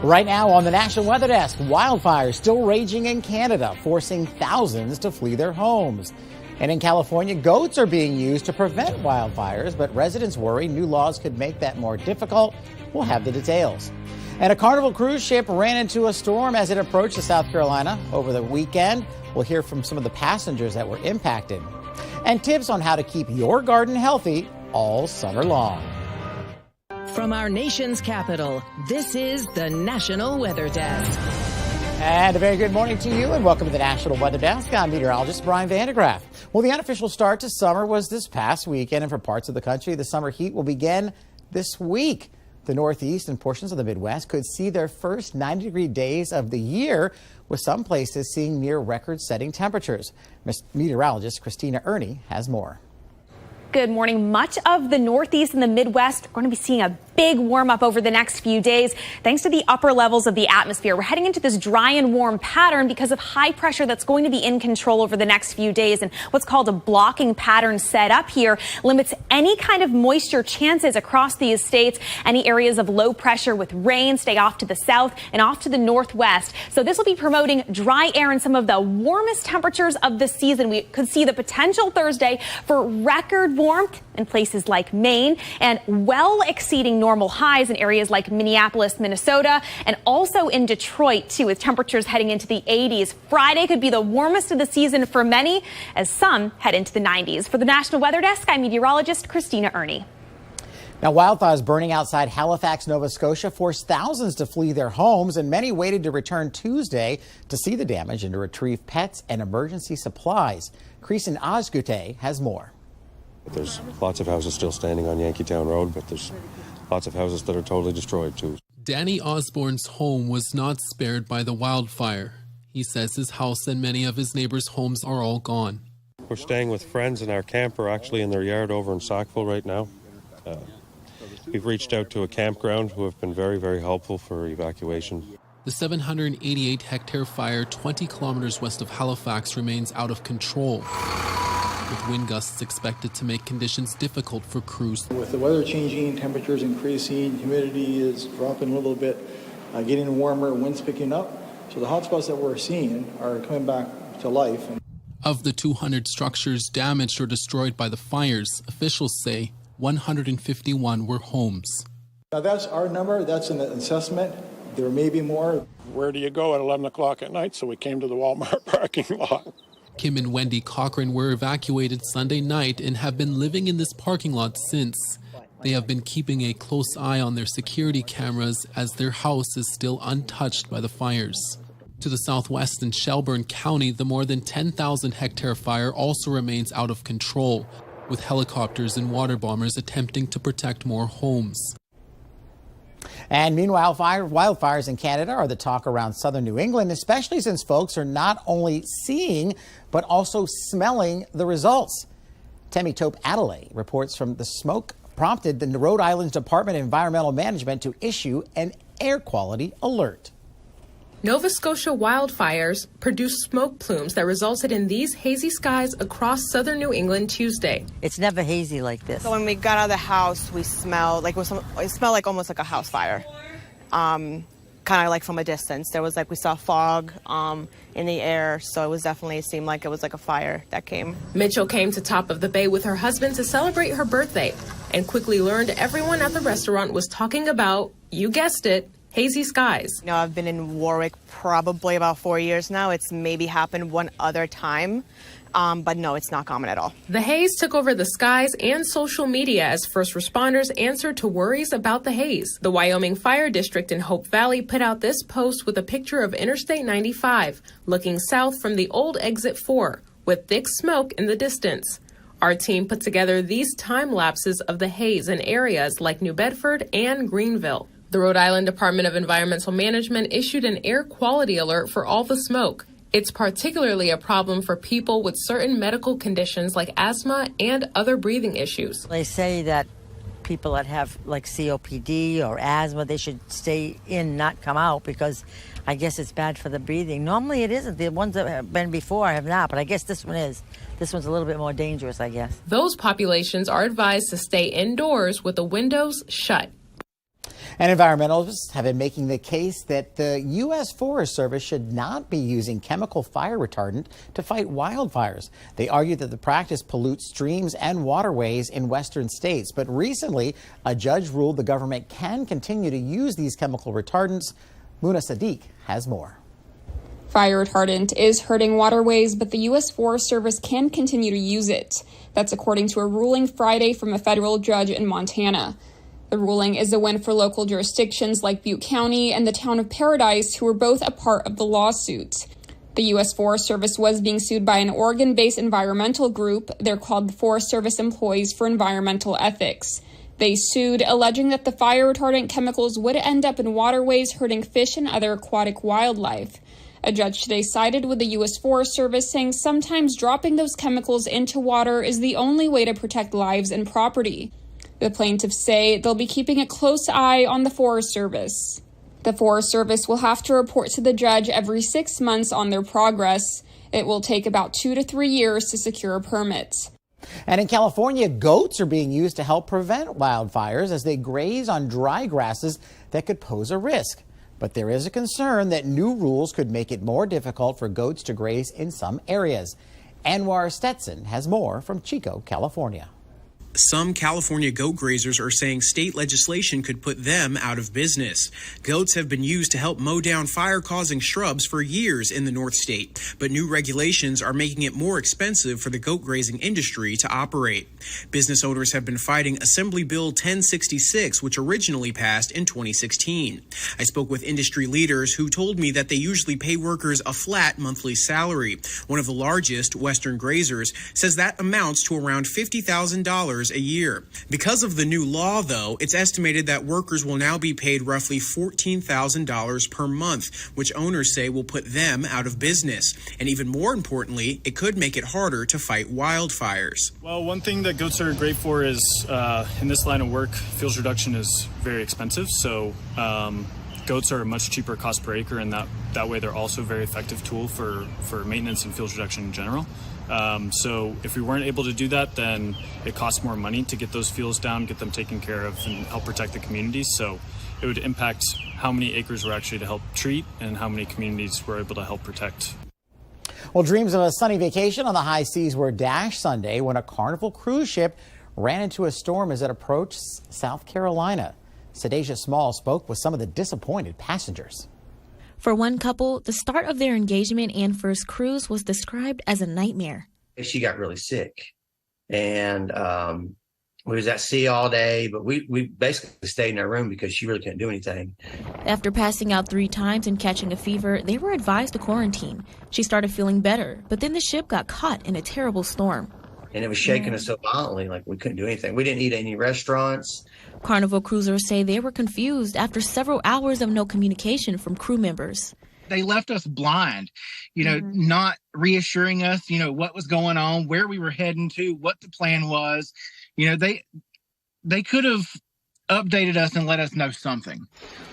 Right now on the National Weather Desk, wildfires still raging in Canada, forcing thousands to flee their homes. And in California, goats are being used to prevent wildfires, but residents worry new laws could make that more difficult. We'll have the details. And a Carnival cruise ship ran into a storm as it approached South Carolina over the weekend. We'll hear from some of the passengers that were impacted. And tips on how to keep your garden healthy all summer long. From our nation's capital, this is the National Weather Desk. And a very good morning to you and welcome to the National Weather Desk. I'm meteorologist Brian Vandegraff. Well, the unofficial start to summer was this past weekend, and for parts of the country, the summer heat will begin this week. The Northeast and portions of the Midwest could see their first 90-degree days of the year, with some places seeing near record-setting temperatures. Meteorologist Christina Ernie has more. Good morning. Much of the Northeast and the Midwest are going to be seeing a big warm up over the next few days thanks to the upper levels of the atmosphere. We're heading into this dry and warm pattern because of high pressure that's going to be in control over the next few days. And what's called a blocking pattern set up here limits any kind of moisture chances across these states. Any areas of low pressure with rain stay off to the south and off to the northwest. So this will be promoting dry air and some of the warmest temperatures of the season. We could see the potential Thursday for record warmth in places like Maine and well exceeding normal highs in areas like Minneapolis, Minnesota, and also in Detroit, too, with temperatures heading into the 80s. Friday could be the warmest of the season for many as some head into the 90s. For the National Weather Desk, I'm meteorologist Christina Ernie. Now, wildfires burning outside Halifax, Nova Scotia forced thousands to flee their homes, and many waited to return Tuesday to see the damage and to retrieve pets and emergency supplies. Creason Ozgute has more. There's lots of houses still standing on Yankeetown Road, but there's lots of houses that are totally destroyed, too. Danny Osborne's home was not spared by the wildfire. He says his house and many of his neighbors' homes are all gone. We're staying with friends in our camper, actually in their yard over in Sackville right now. We've reached out to a campground who have been very, very helpful for evacuation. The 788-hectare fire 20 kilometers west of Halifax remains out of control, with wind gusts expected to make conditions difficult for crews. With the weather changing, temperatures increasing, humidity is dropping a little bit, getting warmer, winds picking up. So the hotspots that we're seeing are coming back to life. Of the 200 structures damaged or destroyed by the fires, officials say 151 were homes. Now that's our number, that's an assessment. There may be more. Where do you go at 11 o'clock at night? So we came to the Walmart parking lot. Kim and Wendy Cochran were evacuated Sunday night and have been living in this parking lot since. They have been keeping a close eye on their security cameras as their house is still untouched by the fires. To the southwest in Shelburne County, the more than 10,000-hectare fire also remains out of control, with helicopters and water bombers attempting to protect more homes. And meanwhile, wildfires in Canada are the talk around southern New England, especially since folks are not only seeing, but also smelling the results. Temi Tope Adelaide reports from the smoke prompted the Rhode Island's Department of Environmental Management to issue an air quality alert. Nova Scotia wildfires produced smoke plumes that resulted in these hazy skies across southern New England Tuesday. It's never hazy like this. So when we got out of the house, we smelled like it smelled like almost like a house fire. Kind of like from a distance. There was we saw fog in the air, so it seemed like it was like a fire that came. Mitchell came to Top of the Bay with her husband to celebrate her birthday and quickly learned everyone at the restaurant was talking about, you guessed it, hazy skies. I've been in Warwick probably about 4 years now. It's maybe happened one other time, but no, it's not common at all. The haze took over the skies and social media as first responders answered to worries about the haze. The Wyoming Fire District in Hope Valley put out this post with a picture of Interstate 95 looking south from the old Exit 4 with thick smoke in the distance. Our team put together these time lapses of the haze in areas like New Bedford and Greenville. The Rhode Island Department of Environmental Management issued an air quality alert for all the smoke. It's particularly a problem for people with certain medical conditions like asthma and other breathing issues. They say that people that have COPD or asthma, they should stay in, not come out, because I guess it's bad for the breathing. Normally it isn't. The ones that have been before have not, but I guess this one is. This one's a little bit more dangerous, I guess. Those populations are advised to stay indoors with the windows shut. And environmentalists have been making the case that the U.S. Forest Service should not be using chemical fire retardant to fight wildfires. They argue that the practice pollutes streams and waterways in western states. But recently, a judge ruled the government can continue to use these chemical retardants. Muna Sadiq has more. Fire retardant is hurting waterways, but the U.S. Forest Service can continue to use it. That's according to a ruling Friday from a federal judge in Montana. The ruling is a win for local jurisdictions like Butte County and the town of Paradise, who were both a part of the lawsuit. The U.S. Forest Service was being sued by an Oregon-based environmental group. They're called the Forest Service Employees for Environmental Ethics. They sued, alleging that the fire retardant chemicals would end up in waterways, hurting fish and other aquatic wildlife. A judge today sided with the U.S. Forest Service, saying sometimes dropping those chemicals into water is the only way to protect lives and property. The plaintiffs say they'll be keeping a close eye on the Forest Service. The Forest Service will have to report to the judge every 6 months on their progress. It will take about 2 to 3 years to secure a permit. And in California, goats are being used to help prevent wildfires as they graze on dry grasses that could pose a risk. But there is a concern that new rules could make it more difficult for goats to graze in some areas. Anwar Stetson has more from Chico, California. Some California goat grazers are saying state legislation could put them out of business. Goats have been used to help mow down fire-causing shrubs for years in the North State, but new regulations are making it more expensive for the goat grazing industry to operate. Business owners have been fighting Assembly Bill 1066, which originally passed in 2016. I spoke with industry leaders who told me that they usually pay workers a flat monthly salary. One of the largest, Western Grazers, says that amounts to around $50,000 a year. Because of the new law, though, it's estimated that workers will now be paid roughly $14,000 per month, which owners say will put them out of business. And even more importantly, it could make it harder to fight wildfires. Well, one thing that goats are great for is in this line of work, fuels reduction is very expensive. So goats are a much cheaper cost per acre, and that way they're also a very effective tool for maintenance and fuels reduction in general. So if we weren't able to do that, then it costs more money to get those fuels down, get them taken care of, and help protect the communities. So it would impact how many acres we're actually to help treat and how many communities we're able to help protect. Well, dreams of a sunny vacation on the high seas were dashed Sunday when a Carnival cruise ship ran into a storm as it approached South Carolina. Sedasia Small spoke with some of the disappointed passengers. For one couple, the start of their engagement and first cruise was described as a nightmare. She got really sick, and we was at sea all day, but we basically stayed in our room because she really couldn't do anything. After passing out 3 times and catching a fever, they were advised to quarantine. She started feeling better, but then the ship got caught in a terrible storm. And it was shaking us so violently, like we couldn't do anything. We didn't eat at any restaurants. Carnival cruisers say they were confused after several hours of no communication from crew members. They left us blind, not reassuring us, what was going on, where we were heading to, what the plan was. They could have updated us and let us know something.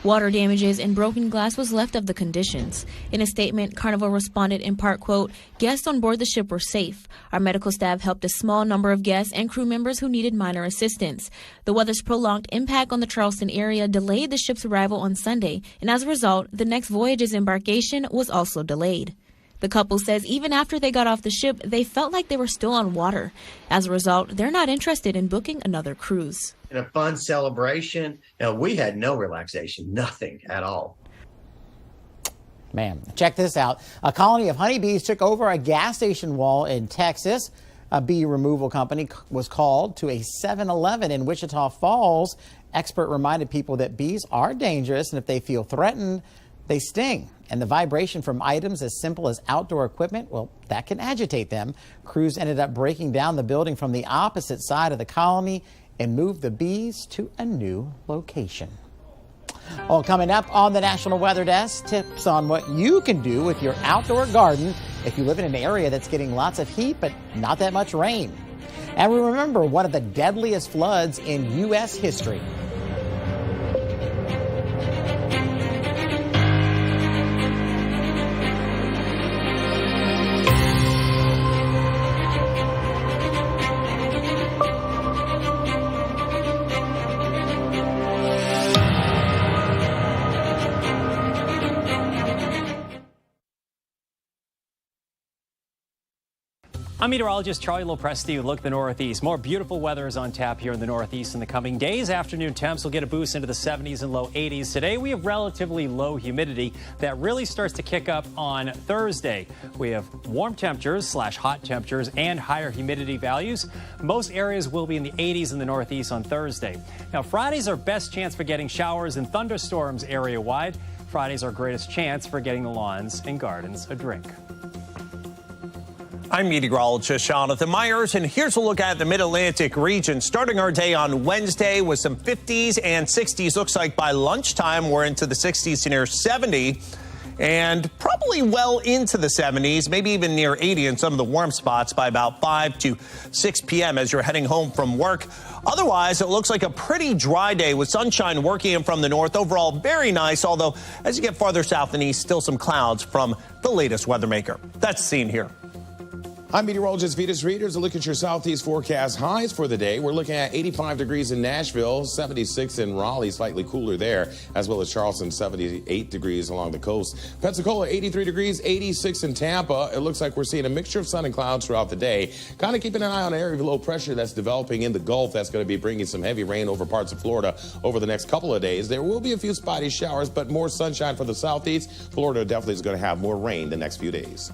Water damages and broken glass was left of the conditions. In a statement, Carnival responded in part, quote, "Guests on board the ship were safe. Our medical staff helped a small number of guests and crew members who needed minor assistance. The weather's prolonged impact on the Charleston area delayed the ship's arrival on Sunday, and as a result, the next voyage's embarkation was also delayed." The couple says even after they got off the ship, they felt like they were still on water. As a result, they're not interested in booking another cruise. In a fun celebration, we had no relaxation, nothing at all. Man, check this out. A colony of honeybees took over a gas station wall in Texas. A bee removal company was called to a 7-Eleven in Wichita Falls. Expert reminded people that bees are dangerous, and if they feel threatened, they sting. And the vibration from items as simple as outdoor equipment, well, that can agitate them. Crews ended up breaking down the building from the opposite side of the colony and moved the bees to a new location. Well, coming up on the National Weather Desk, tips on what you can do with your outdoor garden if you live in an area that's getting lots of heat but not that much rain. And we remember one of the deadliest floods in U.S. history. I'm meteorologist Charlie Lopresti. Look at the Northeast. More beautiful weather is on tap here in the Northeast in the coming days. Afternoon temps will get a boost into the 70s and low 80s. Today, we have relatively low humidity that really starts to kick up on Thursday. We have warm temperatures / hot temperatures and higher humidity values. Most areas will be in the 80s in the Northeast on Thursday. Now, Friday's our best chance for getting showers and thunderstorms area-wide. Friday's our greatest chance for getting the lawns and gardens a drink. I'm meteorologist Jonathan Myers, and here's a look at the Mid-Atlantic region. Starting our day on Wednesday with some 50s and 60s. Looks like by lunchtime we're into the 60s to near 70, and probably well into the 70s, maybe even near 80 in some of the warm spots by about 5 to 6 p.m. as you're heading home from work. Otherwise, it looks like a pretty dry day with sunshine working in from the north. Overall, very nice, although as you get farther south and east, still some clouds from the latest weather maker. That's the scene here. I'm meteorologist Vitas Readers. A look at your southeast forecast highs for the day. We're looking at 85 degrees in Nashville, 76 in Raleigh, slightly cooler there, as well as Charleston, 78 degrees along the coast. Pensacola, 83 degrees, 86 in Tampa. It looks like we're seeing a mixture of sun and clouds throughout the day. Kind of keeping an eye on an area of low pressure that's developing in the Gulf. That's going to be bringing some heavy rain over parts of Florida over the next couple of days. There will be a few spotty showers, but more sunshine for the southeast. Florida definitely is going to have more rain the next few days.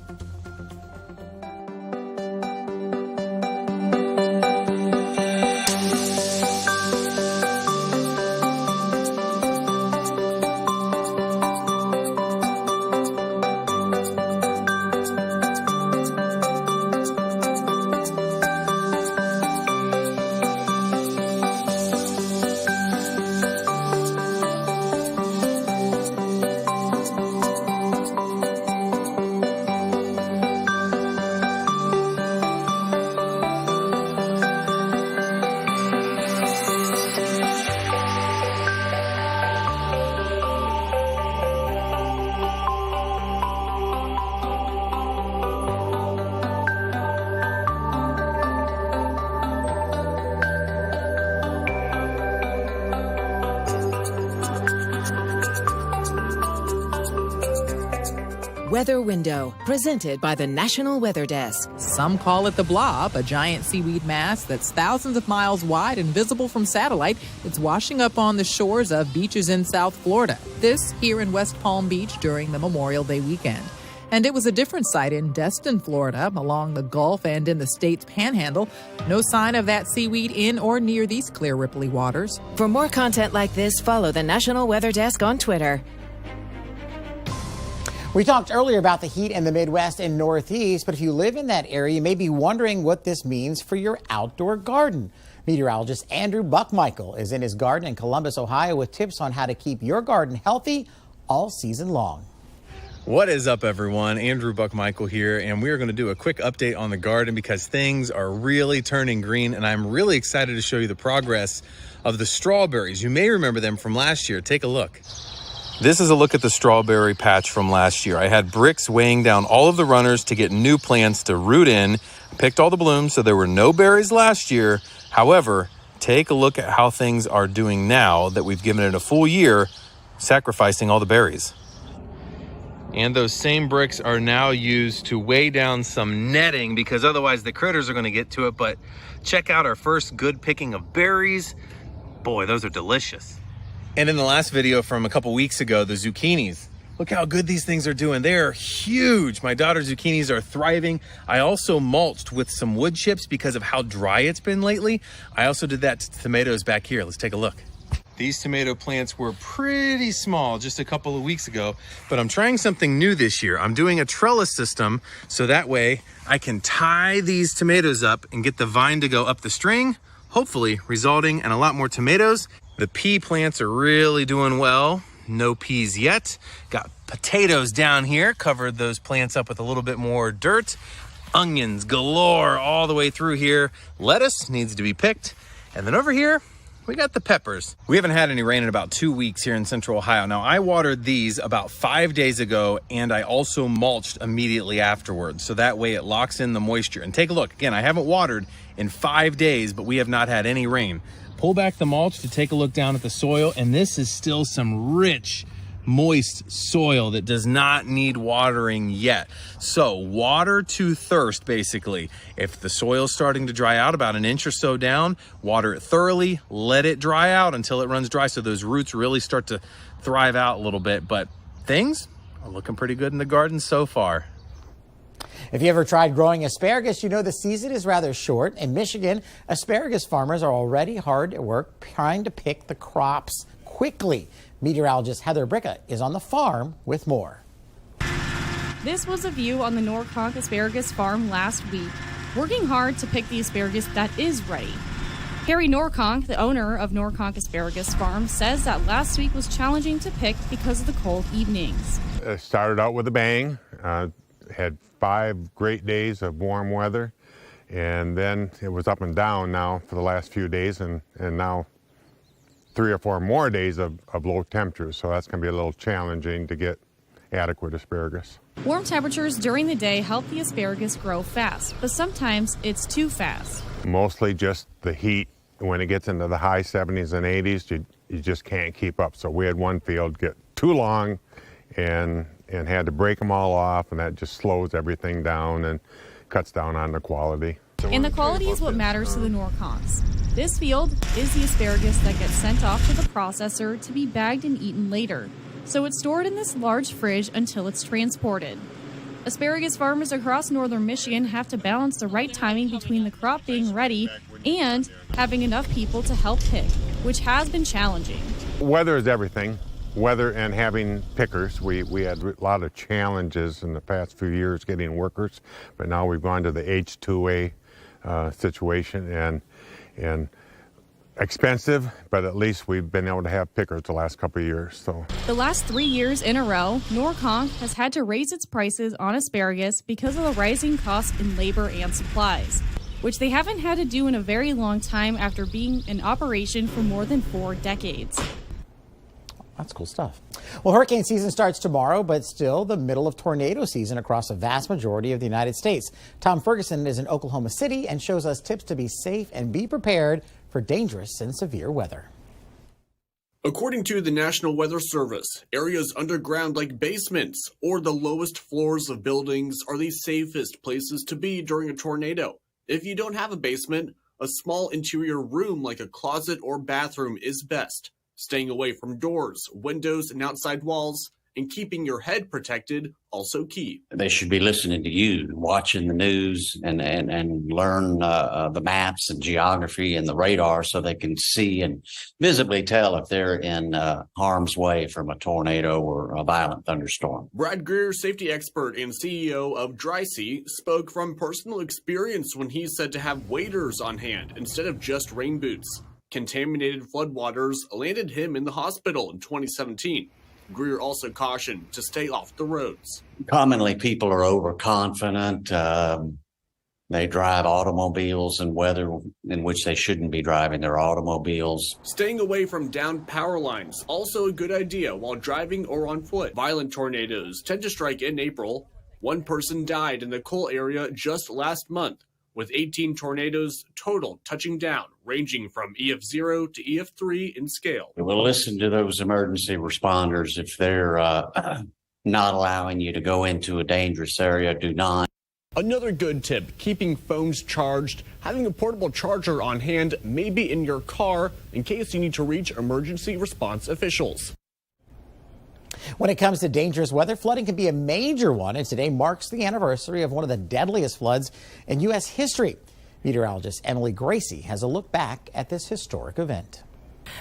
Weather Window, presented by the National Weather Desk. Some call it the blob, a giant seaweed mass that's thousands of miles wide and visible from satellite. It's washing up on the shores of beaches in South Florida. This here in West Palm Beach during the Memorial Day weekend. And it was a different sight in Destin, Florida, along the Gulf and in the state's panhandle. No sign of that seaweed in or near these clear, ripply waters. For more content like this, follow the National Weather Desk on Twitter. We talked earlier about the heat in the Midwest and Northeast, but if you live in that area, you may be wondering what this means for your outdoor garden. Meteorologist Andrew Buckmichael is in his garden in Columbus, Ohio, with tips on how to keep your garden healthy all season long. What is up, everyone? Andrew Buckmichael here, and we are going to do a quick update on the garden because things are really turning green, and I'm really excited to show you the progress of the strawberries. You may remember them from last year. Take a look. This is a look at the strawberry patch from last year. I had bricks weighing down all of the runners to get new plants to root in. I picked all the blooms, so there were no berries last year. However, take a look at how things are doing now that we've given it a full year, sacrificing all the berries. And those same bricks are now used to weigh down some netting because otherwise the critters are going to get to it. But check out our first good picking of berries. Boy, those are delicious. And in the last video from a couple weeks ago, the zucchinis, look how good these things are doing. They're huge. My daughter's zucchinis are thriving. I also mulched with some wood chips because of how dry it's been lately. I also did that to tomatoes back here. Let's take a look. These tomato plants were pretty small just a couple of weeks ago, but I'm trying something new this year. I'm doing a trellis system so that way I can tie these tomatoes up and get the vine to go up the string, hopefully resulting in a lot more tomatoes. The pea plants are really doing well. No peas yet. Got potatoes down here. Covered those plants up with a little bit more dirt. Onions galore all the way through here. Lettuce needs to be picked. And then over here, we got the peppers. We haven't had any rain in about 2 weeks here in Central Ohio. Now, I watered these about 5 days ago, and I also mulched immediately afterwards. So that way it locks in the moisture. And take a look. Again, I haven't watered in 5 days, but we have not had any rain. Pull back the mulch to take a look down at the soil, and this is still some rich, moist soil that does not need watering yet. So water to thirst, basically. If the soil is starting to dry out about an inch or so down, water it thoroughly, let it dry out until it runs dry so those roots really start to thrive out a little bit. But things are looking pretty good in the garden so far. If you ever tried growing asparagus, you know the season is rather short. In Michigan, asparagus farmers are already hard at work trying to pick the crops quickly. Meteorologist Heather Bricka is on the farm with more. This was a view on the Norconk asparagus farm last week, working hard to pick the asparagus that is ready. Harry Norconk, the owner of Norconk Asparagus Farm, says that last week was challenging to pick because of the cold evenings. It started out with a bang, had 5 great days of warm weather, and then it was up and down now for the last few days, and now 3 or 4 more days of low temperatures, so that's going to be a little challenging to get adequate asparagus. Warm temperatures during the day help the asparagus grow fast, but sometimes it's too fast. Mostly just the heat. When it gets into the high 70s and 80s, you just can't keep up. So we had one field get too long and had to break them all off, and that just slows everything down and cuts down on the quality. And the quality is what matters to the Norconks. This field is the asparagus that gets sent off to the processor to be bagged and eaten later. So it's stored in this large fridge until it's transported. Asparagus farmers across northern Michigan have to balance the right timing between the crop being ready and having enough people to help pick, which has been challenging. Weather is everything. Weather and having pickers. We had a lot of challenges in the past few years getting workers, but now we've gone to the H2A situation, and expensive, but at least we've been able to have pickers the last couple of years. So the last 3 years in a row, Norconk has had to raise its prices on asparagus because of the rising costs in labor and supplies, which they haven't had to do in a very long time after being in operation for more than 4 decades. That's cool stuff. Well, hurricane season starts tomorrow, but still the middle of tornado season across a vast majority of the United States. Tom Ferguson is in Oklahoma City and shows us tips to be safe and be prepared for dangerous and severe weather. According to the National Weather Service, areas underground like basements or the lowest floors of buildings are the safest places to be during a tornado. If you don't have a basement, a small interior room like a closet or bathroom is best. Staying away from doors, windows, and outside walls, and keeping your head protected, also key. They should be listening to you, watching the news, and learn the maps and geography and the radar so they can see and visibly tell if they're in harm's way from a tornado or a violent thunderstorm. Brad Greer, safety expert and CEO of DrySea, spoke from personal experience when he said to have waders on hand instead of just rain boots. Contaminated floodwaters landed him in the hospital in 2017. Greer also cautioned to stay off the roads. Commonly, people are overconfident. They drive automobiles in weather in which they shouldn't be driving their automobiles. Staying away from downed power lines, also a good idea while driving or on foot. Violent tornadoes tend to strike in April. One person died in the Cole area just last month, with 18 tornadoes total touching down, ranging from EF0 to EF3 in scale. We'll listen to those emergency responders. If they're not allowing you to go into a dangerous area, do not. Another good tip, keeping phones charged, having a portable charger on hand, maybe in your car, in case you need to reach emergency response officials. When it comes to dangerous weather, flooding can be a major one, and today marks the anniversary of one of the deadliest floods in U.S. history. Meteorologist Emily Gracie has a look back at this historic event.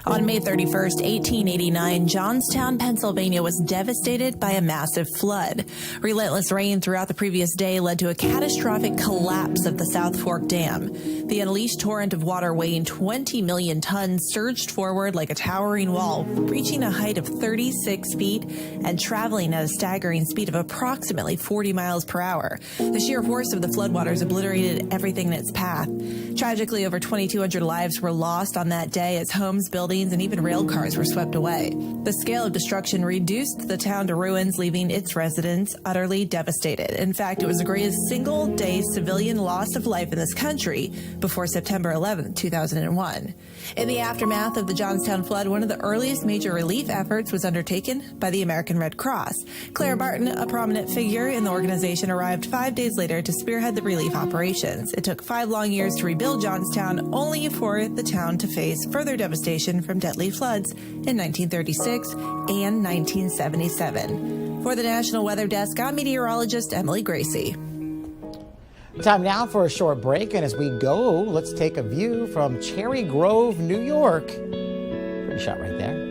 On May 31st, 1889, Johnstown, Pennsylvania was devastated by a massive flood. Relentless rain throughout the previous day led to a catastrophic collapse of the South Fork Dam. The unleashed torrent of water weighing 20 million tons surged forward like a towering wall, reaching a height of 36 feet and traveling at a staggering speed of approximately 40 miles per hour. The sheer force of the floodwaters obliterated everything in its path. Tragically, over 2,200 lives were lost on that day as homes, buildings, buildings, and even rail cars were swept away. The scale of destruction reduced the town to ruins, leaving its residents utterly devastated. In fact, it was the greatest single-day civilian loss of life in this country before September 11, 2001. In the aftermath of the Johnstown flood, one of the earliest major relief efforts was undertaken by the American Red Cross. Claire Barton, a prominent figure in the organization, arrived 5 days later to spearhead the relief operations. It took 5 long years to rebuild Johnstown, only for the town to face further devastation from deadly floods in 1936 and 1977. For the National Weather Desk, I'm meteorologist Emily Gracie. Time now for a short break, and as we go, let's take a view from Cherry Grove, New York. Pretty shot right there.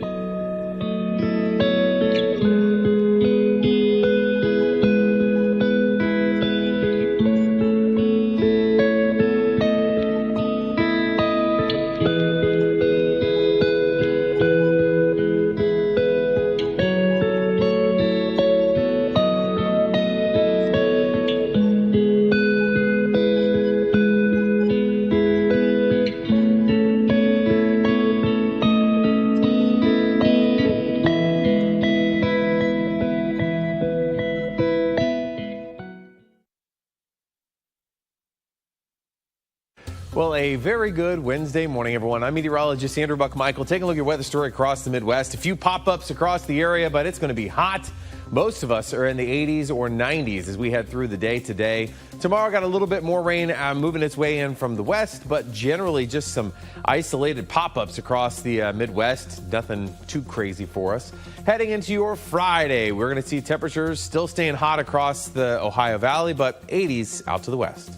Well, a very good Wednesday morning, everyone. I'm meteorologist Andrew Buck-Michael. Taking a look at your weather story across the Midwest. A few pop-ups across the area, but it's going to be hot. Most of us are in the 80s or 90s as we head through the day today. Tomorrow got a little bit more rain moving its way in from the west, but generally just some isolated pop-ups across the Midwest. Nothing too crazy for us. Heading into your Friday, we're going to see temperatures still staying hot across the Ohio Valley, but 80s out to the west.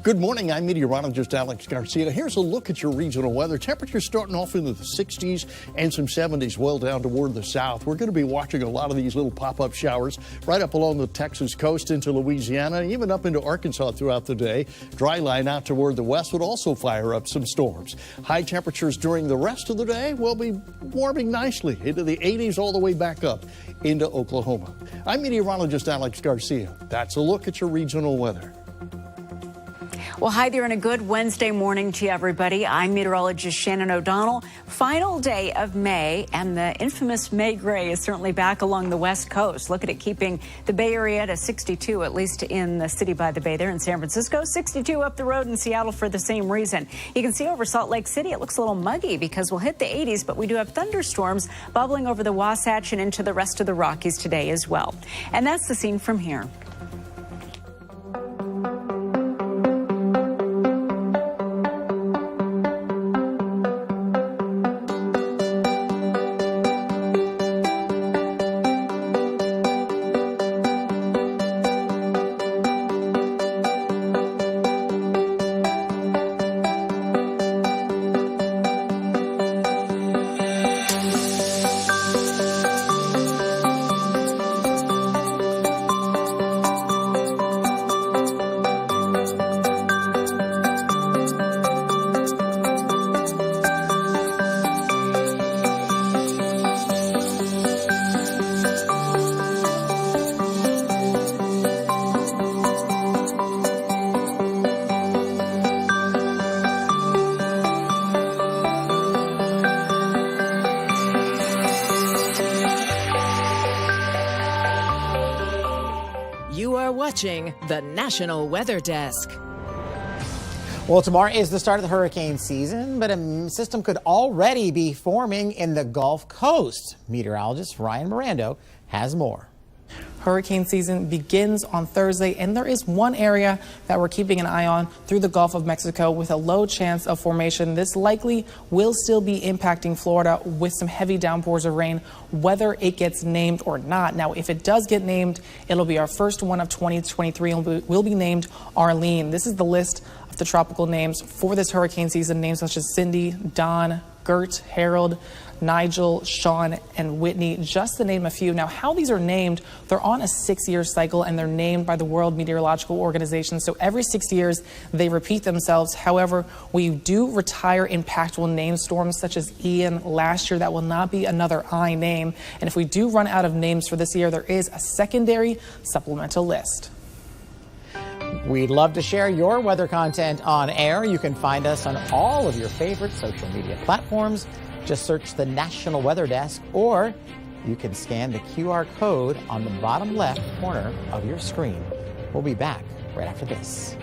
Good morning, I'm meteorologist Alex Garcia. Here's a look at your regional weather. Temperatures starting off into the 60s and some 70s well down toward the south. We're going to be watching a lot of these little pop-up showers right up along the Texas coast into Louisiana, even up into Arkansas throughout the day. Dry line out toward the west would also fire up some storms. High temperatures during the rest of the day will be warming nicely into the 80s all the way back up into Oklahoma. I'm meteorologist Alex Garcia. That's a look at your regional weather. Well, hi there and a good Wednesday morning to everybody. I'm meteorologist Shannon O'Donnell. Final day of May, and the infamous May gray is certainly back along the west coast. Look at it keeping the Bay Area at a 62, at least in the city by the bay there in San Francisco. 62 up the road in Seattle for the same reason. You can see over Salt Lake City, it looks a little muggy because we'll hit the 80s, but we do have thunderstorms bubbling over the Wasatch and into the rest of the Rockies today as well. And that's the scene from here. Watching the National Weather Desk. Well, tomorrow is the start of the hurricane season, but a system could already be forming in the Gulf Coast. Meteorologist Ryan Mirando has more. Hurricane season begins on Thursday, and there is one area that we're keeping an eye on through the Gulf of Mexico with a low chance of formation. This likely will still be impacting Florida with some heavy downpours of rain, whether it gets named or not. Now, if it does get named, it'll be our first one of 2023 and will be named Arlene. This is the list of the tropical names for this hurricane season, names such as Cindy, Don, Gert, Harold, Nigel, Sean, and Whitney, just to name a few. Now, how these are named, they're on a 6-year cycle, and they're named by the World Meteorological Organization. So every 6 years, they repeat themselves. However, we do retire impactful name storms such as Ian last year. That will not be another I name. And if we do run out of names for this year, there is a secondary supplemental list. We'd love to share your weather content on air. You can find us on all of your favorite social media platforms. Just search the National Weather Desk, or you can scan the QR code on the bottom left corner of your screen. We'll be back right after this.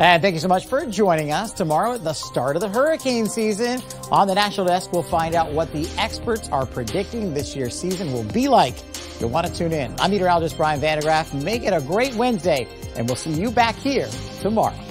And thank you so much for joining us. Tomorrow at the start of the hurricane season, on the National Desk, we'll find out what the experts are predicting this year's season will be like. You'll want to tune in. I'm meteorologist Brian Vandegraff. Make it a great Wednesday, and we'll see you back here tomorrow.